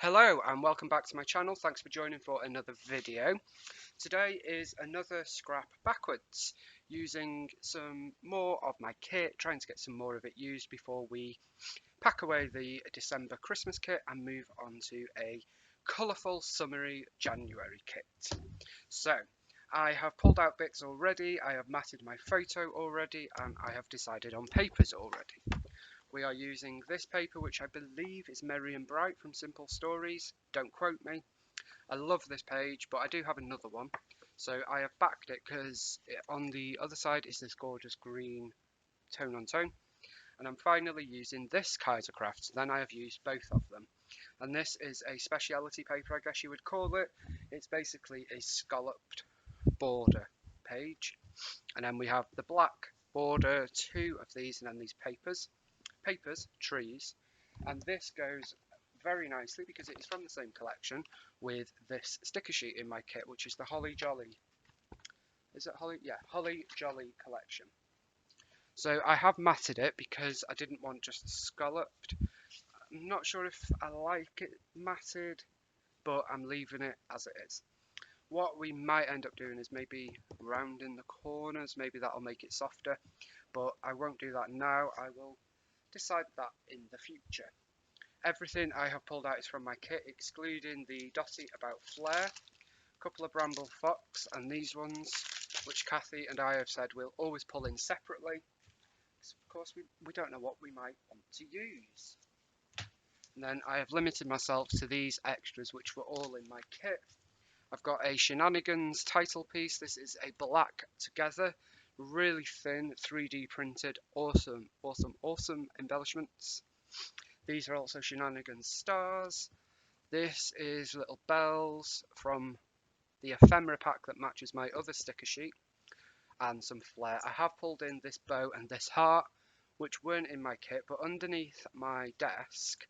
Hello and welcome back to my channel. Thanks for joining for another video. Today is another scrap backwards, using some more of my kit, trying to get some more of it used before we pack away the December Christmas kit and move on to a colourful summery January kit. So I have pulled out bits already, I have matted my photo already, and I have decided on papers already. We are using this paper, which I believe is Merry and Bright from Simple Stories. Don't quote me. I love this page, but I do have another one. So I have backed it because on the other side is this gorgeous green tone on tone. And I'm finally using this Kaiser Crafts. Then I have used both of them. And this is a speciality paper, I guess you would call it. It's basically a scalloped border page. And then we have the black border, two of these, and then these papers, trees, and this goes very nicely because it is from the same collection with this sticker sheet in my kit, which is the Holly Jolly. Is it Holly? Yeah, Holly Jolly collection. So I have matted it because I didn't want just scalloped. I'm not sure if I like it matted, but I'm leaving it as it is. What we might end up doing is maybe rounding the corners, maybe that'll make it softer, but I won't do that now. I will decide that in the future. Everything I have pulled out is from my kit, excluding the dotty about Flair, a couple of Bramble Fox, and these ones, which Kathy and I have said we'll always pull in separately, because of course we don't know what we might want to use. And then I have limited myself to these extras, which were all in my kit. I've got a Shenanigans title piece. This is a black together, really thin, 3D printed, awesome embellishments. These are also Shenanigans stars. This is little bells from the ephemera pack that matches my other sticker sheet, and some flair. I have pulled in this bow and this heart, which weren't in my kit, but underneath my desk,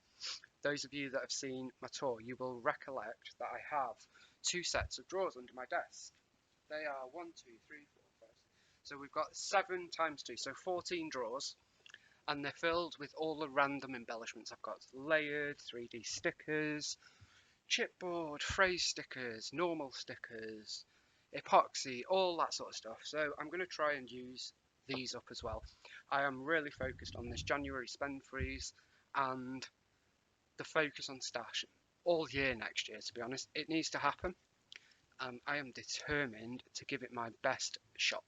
those of you that have seen my tour, you will recollect that I have two sets of drawers under my desk. They are 1, 2, 3, 4, 5. So we've got 7 times 2, so 14 drawers. And they're filled with all the random embellishments. I've got layered 3D stickers, chipboard, phrase stickers, normal stickers, epoxy, all that sort of stuff. So I'm going to try and use these up as well. I am really focused on this January spend freeze and the focus on stash all year next year, to be honest. It needs to happen, and I am determined to give it my best shot.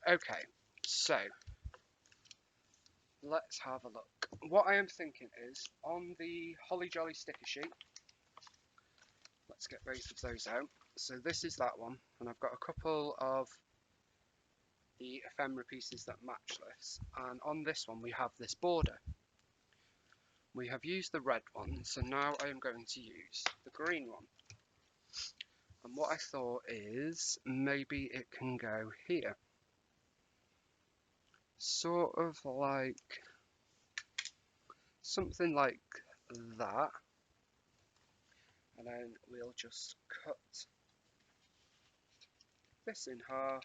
Okay, so let's have a look. What I am thinking is, on the Holly Jolly sticker sheet, let's get both of those out. So this is that one, and I've got a couple of the ephemera pieces that match this. And on this one we have this border. We have used the red one, so now I am going to use the green one. And what I thought is, maybe it can go here. Sort of like something like that, and then we'll just cut this in half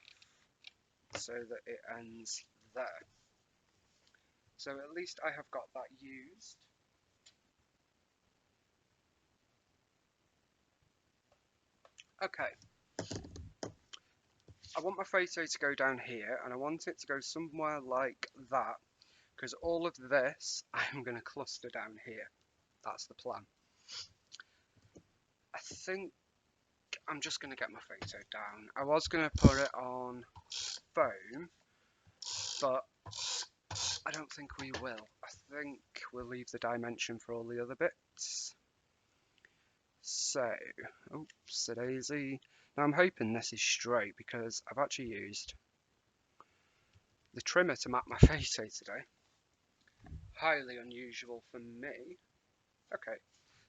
so that it ends there. So at least I have got that used. Okay, I want my photo to go down here, and I want it to go somewhere like that, because all of this I'm going to cluster down here. That's the plan. I think I'm just going to get my photo down. I was going to put it on foam, but I don't think we will. I think we'll leave the dimension for all the other bits. So, oops, a daisy. Now I'm hoping this is straight because I've actually used the trimmer to map my photo today. Highly unusual for me. Okay,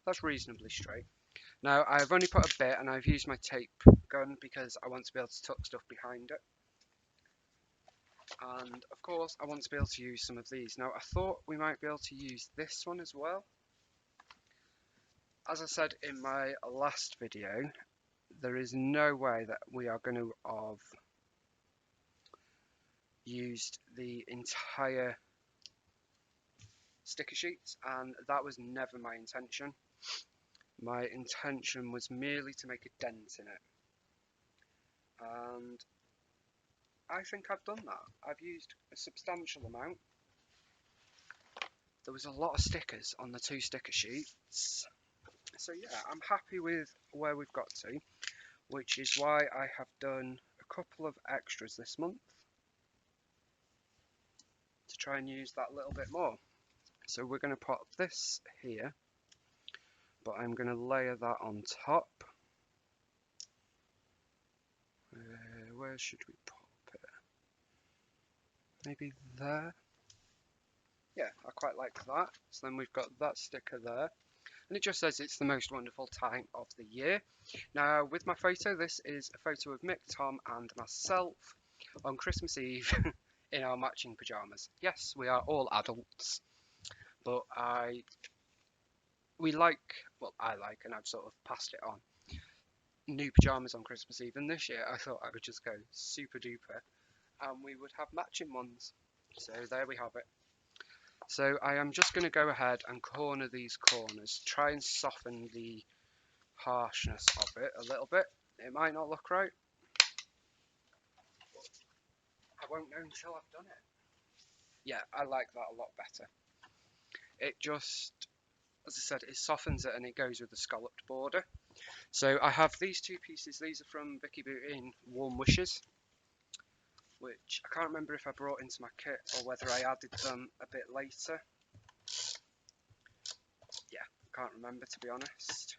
that's reasonably straight. Now I've only put a bit, and I've used my tape gun because I want to be able to tuck stuff behind it. And of course I want to be able to use some of these. Now I thought we might be able to use this one as well. As I said in my last video, there is no way that we are going to have used the entire sticker sheets, and that was never my intention. My intention was merely to make a dent in it, and I think I've done that. I've used a substantial amount. There was a lot of stickers on the 2 sticker sheets, so yeah, I'm happy with where we've got to, which is why I have done a couple of extras this month to try and use that little bit more. So we're going to pop this here, but I'm going to layer that on top. Where should we pop it? Maybe there? Yeah, I quite like that. So then we've got that sticker there. And it just says it's the most wonderful time of the year. Now, with my photo, this is a photo of Mick, Tom and myself on Christmas Eve in our matching pyjamas. Yes, we are all adults, but I like, and I've sort of passed it on, new pyjamas on Christmas Eve. And this year I thought I would just go super duper and we would have matching ones. So there we have it. So I am just going to go ahead and corner these corners, try and soften the harshness of it a little bit. It might not look right. I won't know until I've done it. Yeah, I like that a lot better. It just, as I said, it softens it and it goes with the scalloped border. So I have these 2 pieces. These are from Vicky Boo in Warm Wishes, which I can't remember if I brought into my kit or whether I added them a bit later. Yeah, can't remember, to be honest.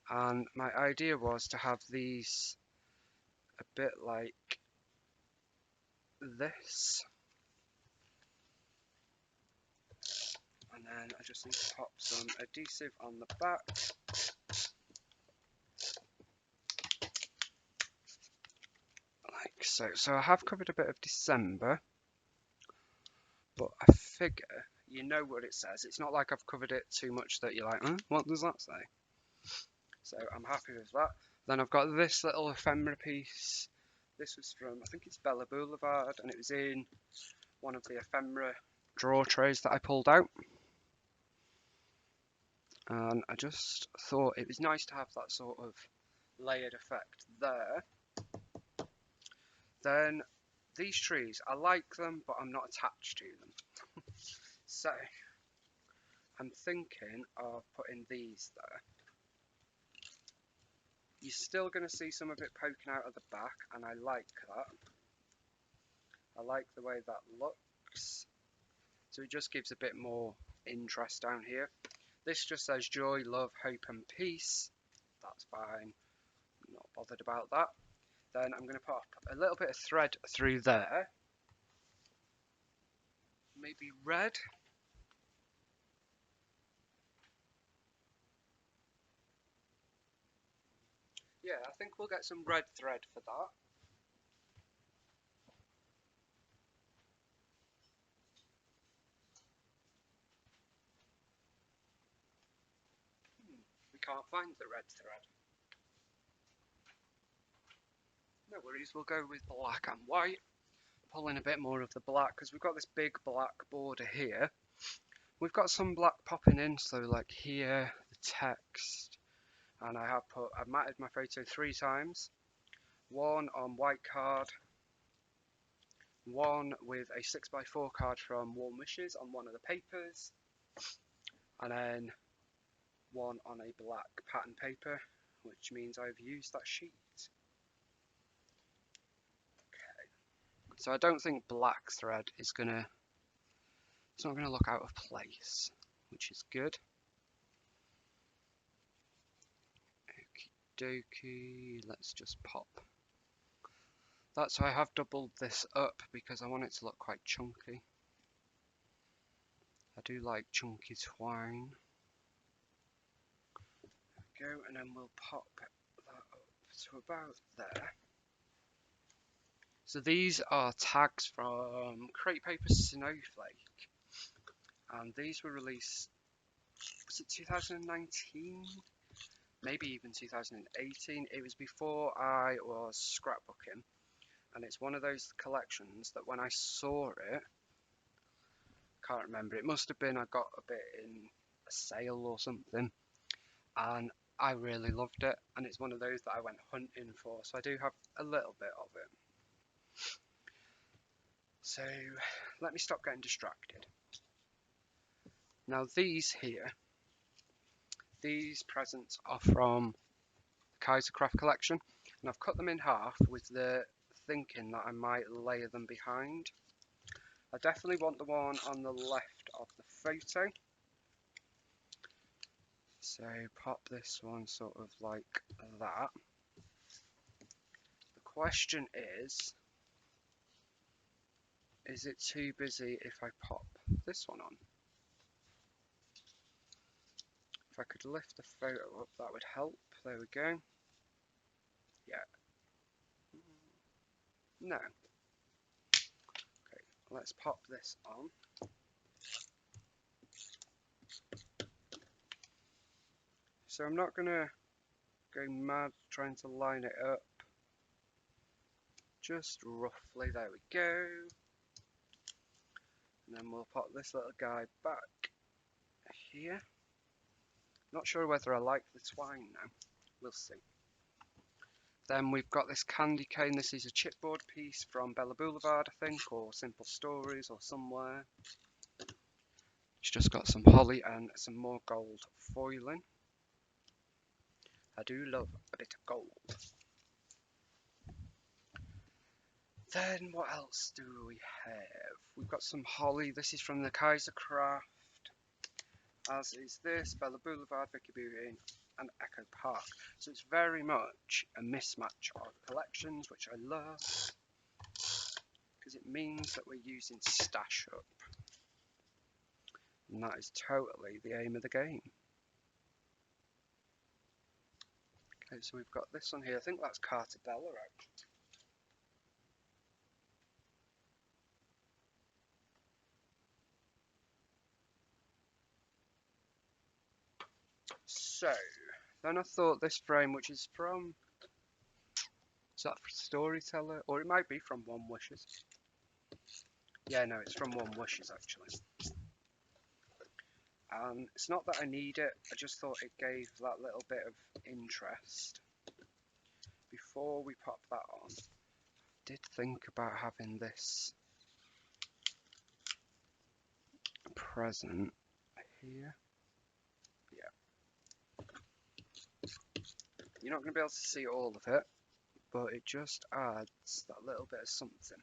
And my idea was to have these a bit like this, and then I just need to pop some adhesive on the back, like so. So I have covered a bit of December, but I figure you know what it says. It's not like I've covered it too much that you're like, what does that say? So I'm happy with that. Then I've got this little ephemera piece. This was from, I think it's Bella Boulevard, and it was in one of the ephemera drawer trays that I pulled out. And I just thought it was nice to have that sort of layered effect there. Then these trees, I like them, but I'm not attached to them. So I'm thinking of putting these there. You're still going to see some of it poking out of the back, and I like that. I like the way that looks. So it just gives a bit more interest down here. This just says joy, love, hope and peace. That's fine. I'm not bothered about that. Then I'm going to pop a little bit of thread through there. Maybe red. Yeah, I think we'll get some red thread for that. We can't find the red thread. No worries, we'll go with black and white. Pull in a bit more of the black because we've got this big black border here. We've got some black popping in, so like here, the text, and I've matted my photo 3 times. One on white card, one with a 6x4 card from Warm Wishes on one of the papers, and then one on a black pattern paper, which means I've used that sheet. Okay, so I don't think black thread is it's not gonna look out of place, which is good. Okie dokie, let's just pop. That's why I have doubled this up, because I want it to look quite chunky. I do like chunky twine. There we go, and then we'll pop that up to about there. So these are tags from Create Paper Snowflake, and these were released, was it 2019? Maybe even 2018. It was before I was scrapbooking, and it's one of those collections that when I saw it, can't remember, it must have been I got a bit in a sale or something, and I really loved it, and it's one of those that I went hunting for, so I do have a little bit of it. So let me stop getting distracted. Now these presents are from the Kaiser Craft collection, and I've cut them in half with the thinking that I might layer them behind. I definitely want the one on the left of the photo. So pop this one sort of like that. The question is it too busy if I pop this one on? If I could lift the photo up, that would help. There we go. Yeah. No. Okay, let's pop this on. So I'm not gonna go mad trying to line it up. Just roughly, there we go. And then we'll pop this little guy back here. Not sure whether I like the twine now. We'll see. Then we've got this candy cane. This is a chipboard piece from Bella Boulevard, I think, or Simple Stories, or somewhere. It's just got some holly and some more gold foiling. I do love a bit of gold. Then what else do we have? We've got some holly. This is from the Kaiser Craft. As is this, Bella Boulevard, Vicky Beauty, and Echo Park. So it's very much a mismatch of collections, which I love, because it means that we're using stash up. And that is totally the aim of the game. Okay, so we've got this one here. I think that's Carter Bella, actually. So, then I thought this frame, which is from, is that Storyteller? Or it might be from One Wishes. Yeah, no, it's from One Wishes, actually. And it's not that I need it, I just thought it gave that little bit of interest. Before we pop that on, I did think about having this present here. Yeah. You're not going to be able to see all of it, but it just adds that little bit of something.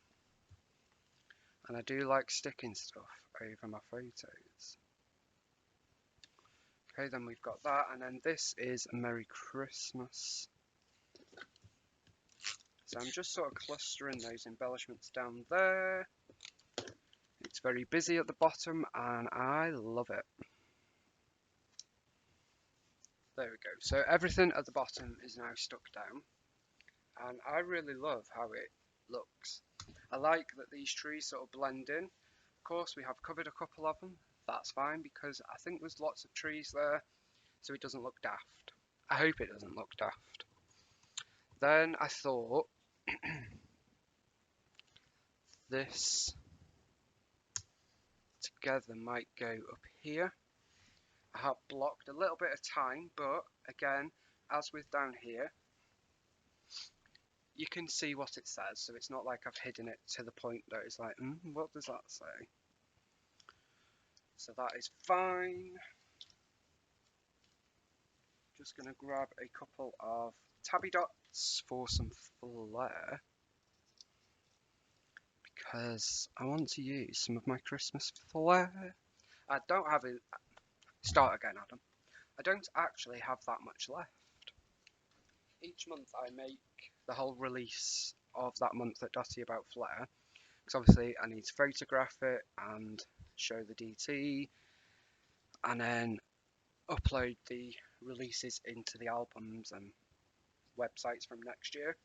And I do like sticking stuff over my photos. Okay, then we've got that, and then this is a Merry Christmas. So I'm just sort of clustering those embellishments down there. It's very busy at the bottom, and I love it. There we go. So everything at the bottom is now stuck down, and I really love how it looks. I like that these trees sort of blend in. Of course, we have covered a couple of them. That's fine, because I think there's lots of trees there, so it doesn't look daft. I hope it doesn't look daft. Then I thought this together might go up here. I have blocked a little bit of time, but again, as with down here, you can see what it says, so it's not like I've hidden it to the point that it's like, what does that say? So that is fine. Just going to grab a couple of tabby dots for some flair, because I want to use some of my Christmas flair. I don't have it. Start again, Adam. I don't actually have that much left. Each month I make the whole release of that month at Dotty About Flair, because obviously I need to photograph it and show the DT, and then upload the releases into the albums and websites from next year.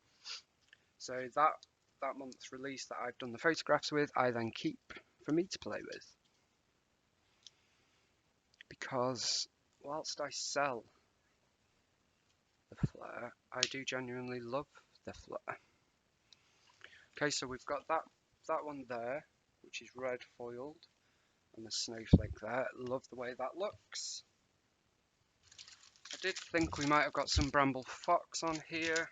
So that month's release that I've done the photographs with, I then keep for me to play with, because whilst I sell the flair, I do genuinely love the flair. Okay, so we've got that one there, which is red foiled, and the snowflake there. Love the way that looks. I did think we might have got some bramble fox on here.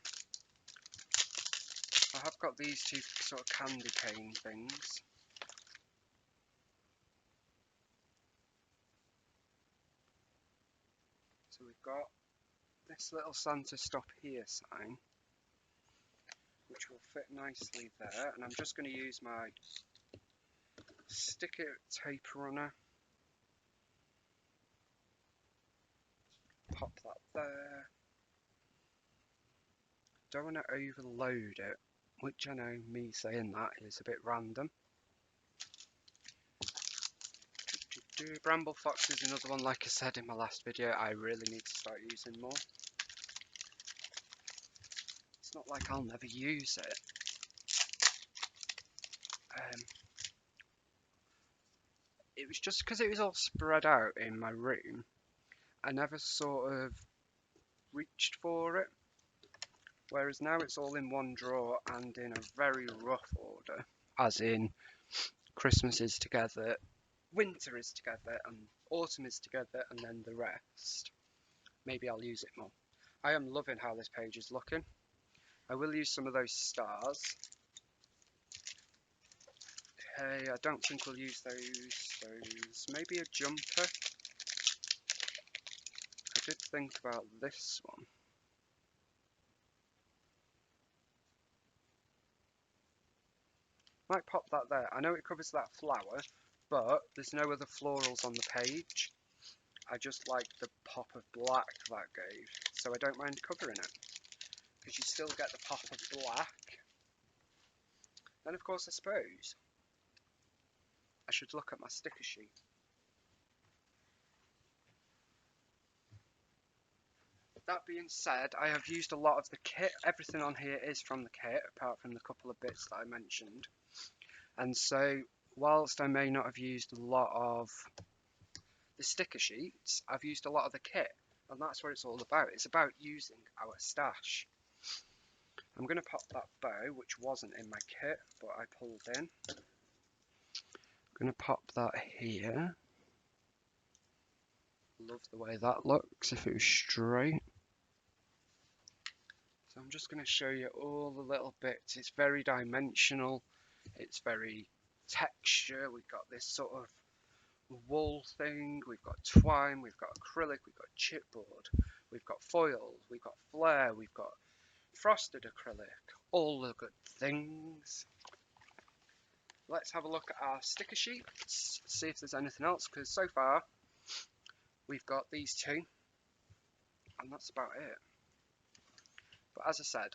I have got these two sort of candy cane things. So we've got this little Santa stop here sign, which will fit nicely there, and I'm just going to use my sticker tape runner. Pop that there. Don't want to overload it, which I know me saying that is a bit random. Bramble fox is another one, like I said in my last video, I really need to start using more. It's not like I'll never use it. It was just because it was all spread out in my room, I never sort of reached for it. Whereas now it's all in one drawer and in a very rough order, as in Christmas is together, winter is together, and autumn is together, and then the rest. Maybe I'll use it more. I am loving how this page is looking. I will use some of those stars. Okay, I don't think we'll use those. Maybe a jumper. I did think about this one. Might pop that there. I know it covers that flower, but there's no other florals on the page. I just like the pop of black that gave, so I don't mind covering it, because you still get the pop of black. Then of course I suppose I should look at my sticker sheet. That being said, I have used a lot of the kit. Everything on here is from the kit, apart from the couple of bits that I mentioned. And so, whilst I may not have used a lot of the sticker sheets, I've used a lot of the kit. And that's what it's all about. It's about using our stash. I'm going to pop that bow, which wasn't in my kit, but I pulled in. I'm going to pop that here. Love the way that looks if it was straight. So I'm just going to show you all the little bits. It's very dimensional. It's very texture. We've got this sort of wool thing. We've got twine. We've got acrylic. We've got chipboard. We've got foils. We've got flare. We've got frosted acrylic. All the good things. Let's have a look at our sticker sheets. See if there's anything else, because so far we've got these two, and that's about it. But as I said,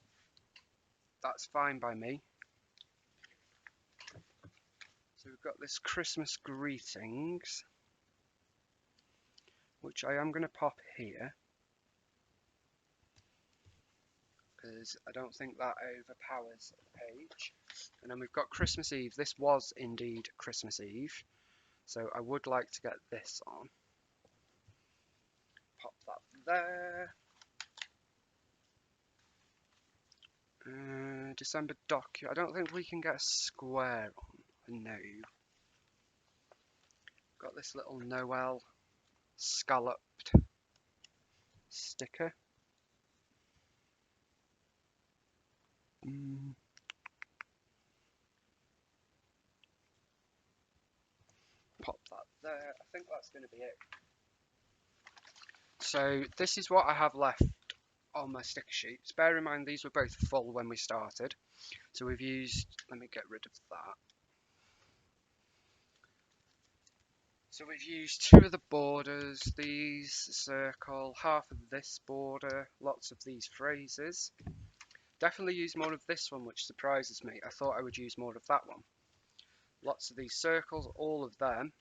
that's fine by me. So we've got this Christmas greetings, which I am going to pop here, because I don't think that overpowers the page. And then we've got Christmas Eve. This was indeed Christmas Eve, so I would like to get this on. Pop that there. December docu. I don't think we can get a square on. No. Got this little Noel scalloped sticker. Pop that there. I think that's going to be it. So this is what I have left on my sticker sheets. Bear in mind these were both full when we started. So we've used, let me get rid of that. So we've used two of the borders, these circle, half of this border, lots of these phrases. Definitely use more of this one, which surprises me. I thought I would use more of that one. Lots of these circles, all of them.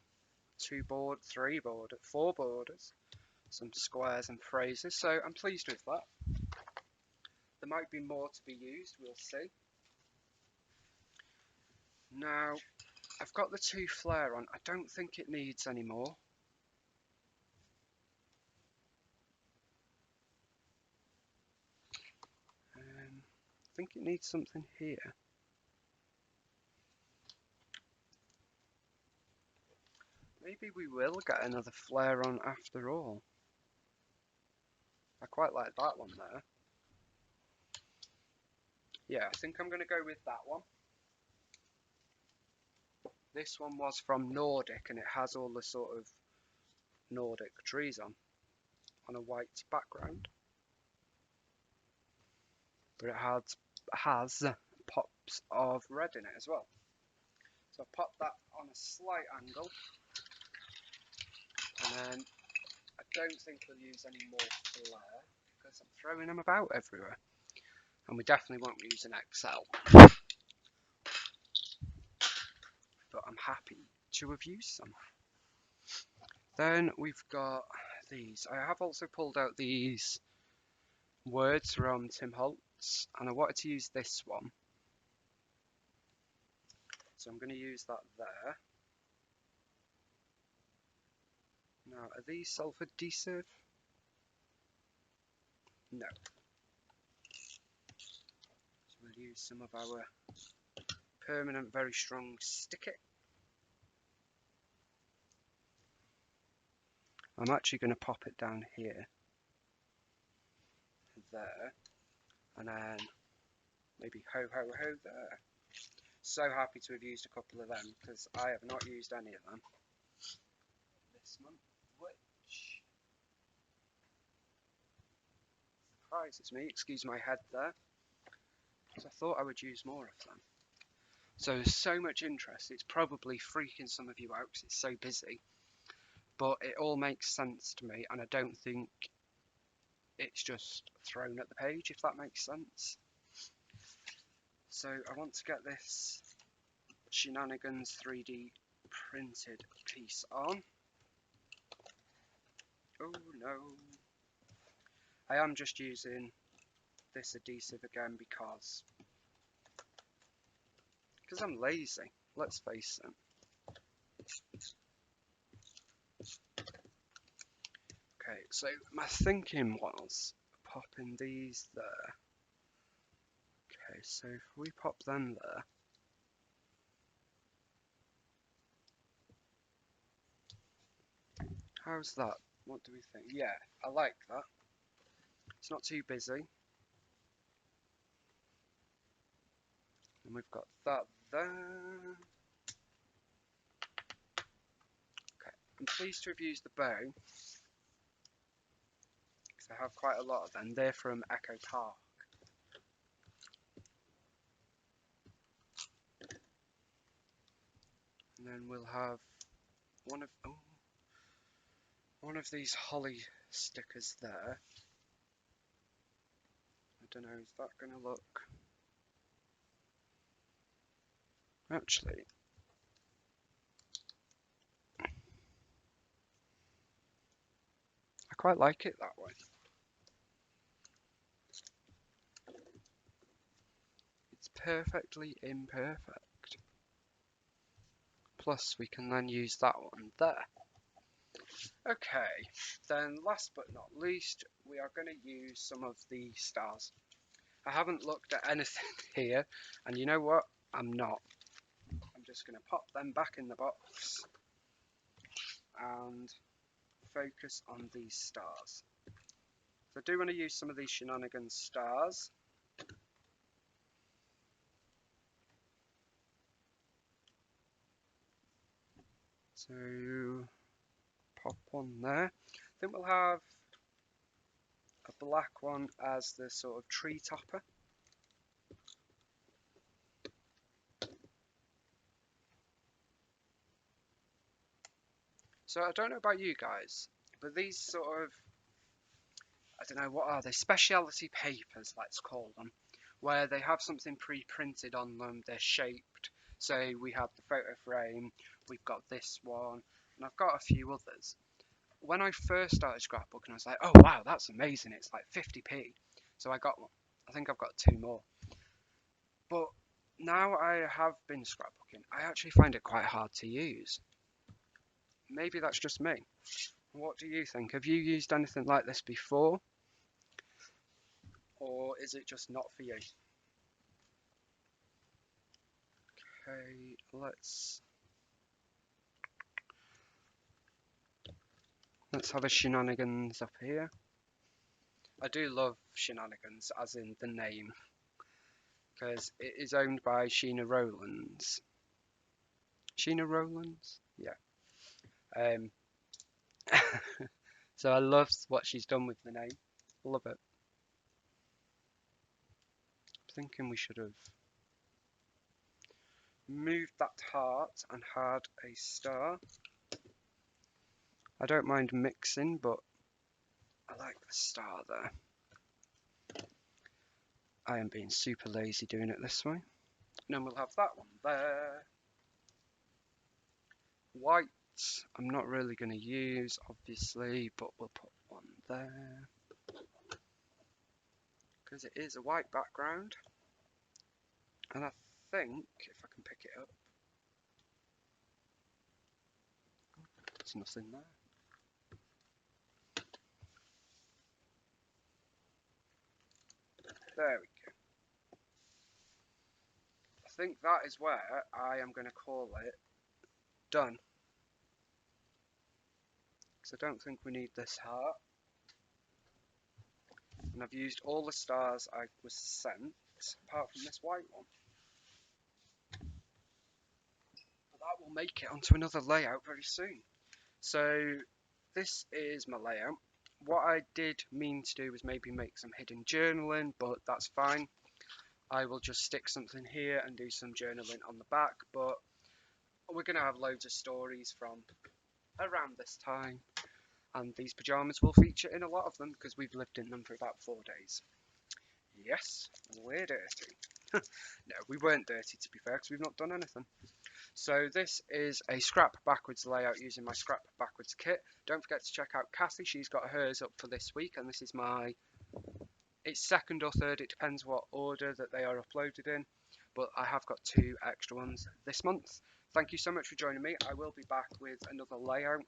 2 board, 3 border, 4 borders, some squares and phrases. So I'm pleased with that. There might be more to be used, we'll see. Now, I've got the 2 flare on. I don't think it needs any more. I think it needs something here. Maybe we will get another flare on after all. quite like that one there. Yeah, I think I'm going to go with that one. This one was from Nordic, and it has all the sort of Nordic trees on a white background. But it has pops of red in it as well. So I'll pop that on a slight angle, and then I don't think we'll use any more flare because I'm throwing them about everywhere, and we definitely won't use an XL, but I'm happy to have used some. Then we've got these. I have also pulled out these words from Tim Holtz, and I wanted to use this one, so I'm going to use that there. Now, are these self-adhesive? No. So we'll use some of our permanent, very strong stick it. I'm actually going to pop it down here, there, and then maybe ho ho ho there. So happy to have used a couple of them because I have not used any of them this month, which surprises me. Excuse my head there, because I thought I would use more of them. So there's so much interest, it's probably freaking some of you out because it's so busy, but it all makes sense to me, and I don't think it's just thrown at the page, if that makes sense. So I want to get this Shenanigans 3D printed piece on. Oh no. I am just using this adhesive again because I'm lazy, let's face it. Okay, so my thinking was popping these there. Okay, so if we pop them there, how's that? What do we think? Yeah, I like that. It's not too busy. And we've got that there. Okay, I'm pleased to have used the bow, because I have quite a lot of them. They're from Echo Park. And then we'll have one of these holly stickers there. I don't know, is that going to look... Actually, I quite like it that way. It's perfectly imperfect. Plus, we can then use that one there. Okay, then last but not least, we are going to use some of the stars. I haven't looked at anything here, and you know what? I'm not. I'm just going to pop them back in the box and focus on these stars. So I do want to use some of these Shenanigans stars. So pop one there. I think we'll have a black one as the sort of tree topper. So I don't know about you guys, but these sort of, I don't know, what are they? Speciality papers, let's call them, where they have something pre-printed on them, they're shaped. So we have the photo frame, we've got this one, and I've got a few others. When I first started scrapbooking, I was like, oh wow, that's amazing, it's like 50p. So I got one. I think I've got 2 more. But now I have been scrapbooking, I actually find it quite hard to use. Maybe that's just me. What do you think? Have you used anything like this before? Or is it just not for you? Okay, let's have a Shenanigans up here. I do love Shenanigans, as in the name, because it is owned by Sheena Rowlands. Sheena Rowlands? Yeah. Um, so I love what she's done with the name. Love it. I'm thinking we should have moved that heart and had a star. I don't mind mixing, but I like the star there. I am being super lazy doing it this way. And then we'll have that one there. White, I'm not really going to use, obviously, but we'll put one there. Because it is a white background. And I think, if I can pick it up, there's nothing there. There we go. I think that is where I am going to call it done. Because I don't think we need this heart. And I've used all the stars I was sent, apart from this white one. But that will make it onto another layout very soon. So this is my layout. What I did mean to do was maybe make some hidden journaling, but that's fine. I will just stick something here and do some journaling on the back, but we're going to have loads of stories from around this time, and these pyjamas will feature in a lot of them because we've lived in them for about 4 days. Yes, we're dirty. No, we weren't dirty, to be fair, because we've not done anything. So this is a scrap backwards layout using my scrap backwards kit. Don't forget to check out Kathy. She's got hers up for this week, and this is it's second or third, it depends what order that they are uploaded in, but I have got 2 extra ones this month. Thank you so much for joining me. I will be back with another layout.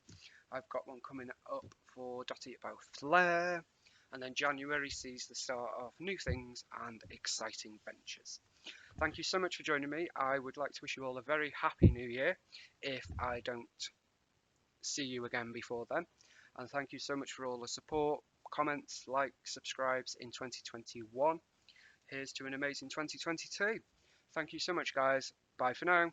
I've got one coming up for Dotty About Flair, and then January sees the start of new things and exciting ventures. Thank you so much for joining me. I would like to wish you all a very happy new year if I don't see you again before then. And thank you so much for all the support, comments, likes, subscribes in 2021. Here's to an amazing 2022. Thank you so much, guys. Bye for now.